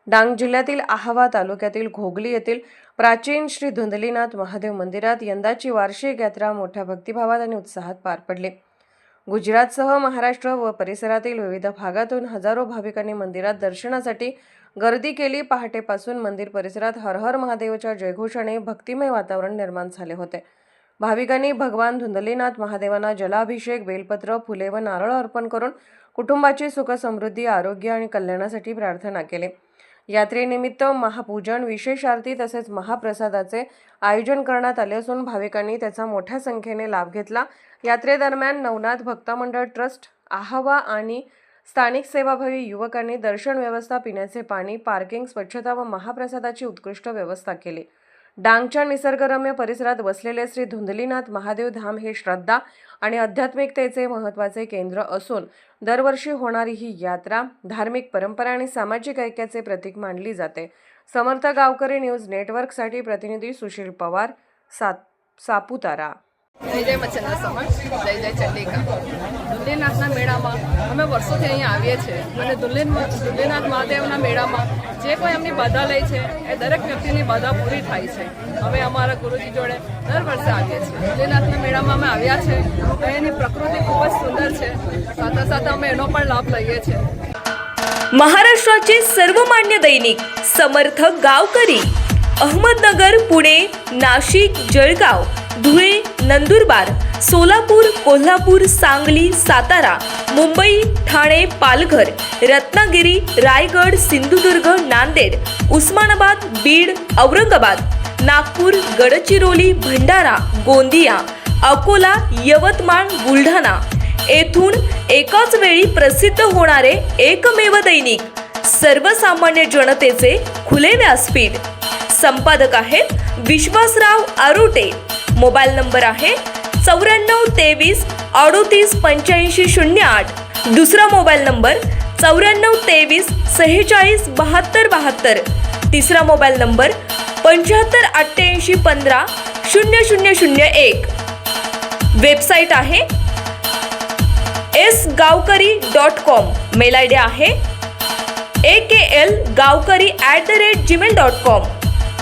डांग जिल्ह्यातील आहावा तालुक्यातील घोगली येथील प्राचीन श्री धुंदलीनाथ महादेव मंदिरात यंदाची वार्षिक यात्रा मोठ्या भक्तिभावात आणि उत्साहात पार पडली। गुजरातसह महाराष्ट्र व परिसरातील विविध भागातून हजारो भाविकांनी मंदिरात दर्शनासाठी गर्दी केली। पहाटेपासून मंदिर परिसरात हर हर महादेवच्या जयघोषाने भक्तिमय वातावरण निर्माण झाले होते। भाविकांनी भगवान धुंदलीनाथ महादेवांना जलाभिषेक, बेलपत्र, फुले व नारळ अर्पण करून कुटुंबाची सुख समृद्धी, आरोग्य आणि कल्याणासाठी प्रार्थना केली। यात्रेनिमित्त महापूजन, विशेष आरती तसेच महाप्रसादाचे आयोजन करण्यात आले असून भाविकांनी त्याचा मोठ्या संख्येने लाभ घेतला। यात्रेदरम्यान नवनाथ भक्त मंडळ ट्रस्ट, आहावा आणि स्थानिक सेवाभावी युवकांनी दर्शन व्यवस्था, पिण्याचे पाणी, पार्किंग, स्वच्छता व महाप्रसादाची उत्कृष्ट व्यवस्था केली। डांगच्या निसर्गरम्य परिसरात वसलेले श्री धुंदलीनाथ महादेव धाम हे श्रद्धा आणि आध्यात्मिकतेचे महत्त्वाचे केंद्र असून दरवर्षी होणारी ही यात्रा धार्मिक परंपरा आणि सामाजिक ऐक्याचे प्रतीक मानली जाते। समर्थ गावकरी न्यूज नेटवर्कसाठी प्रतिनिधी सुशील पवार, सापुतारा। जय जय मच्छंद्र समाज, जय जय चंडिका। ધુંધલીનાથના મેળામાં અમે વર્ષોથી અહીંયા આવીએ છીએ અને ધુંધલીનાથ મહાદેવના મેળામાં જે કોઈ એમની બાધા લે છે એ દરેક વ્યક્તિની બાધા પૂરી થાય છે। અમે અમારા ગુરુજી જોડે દર વર્ષે આવીએ છીએ। ધુંધલીનાથના મેળામાં અમે આવ્યા છે, અહીંની પ્રકૃતિ ખૂબ જ સુંદર છે, સાથે સાથે અમે એનો પણ લાભ લઈએ છીએ। महाराष्ट्राचे सर्वमान्य दैनिक समर्थ गावकरी, अहमदनगर, पुणे, नाशिक, जळगाव, धुळे, नंदुरबार, सोलापूर, कोल्हापूर, सांगली, सातारा, मुंबई, ठाणे, पालघर, रत्नागिरी, रायगड, सिंधुदुर्ग, नांदेड, उस्मानाबाद, बीड, औरंगाबाद, नागपूर, गडचिरोली, भंडारा, गोंदिया, अकोला, यवतमाळ, बुलढाणा येथून एकाच वेळी प्रसिद्ध होणारे एकमेव दैनिक, सर्वसामान्य जनतेचे खुले व्यासपीठ। संपादक आहेत विश्वासराव आरोटे। मोबाईल नंबर आहे 94 23 38 08। दुसरा मोबाईल नंबर 94 23 46 72 72। तिसरा मोबाईल नंबर 75 88 15 0001। वेबसाईट आहे sgavkari.com। मेल आयडी आहे akl gavkari@gmail.com।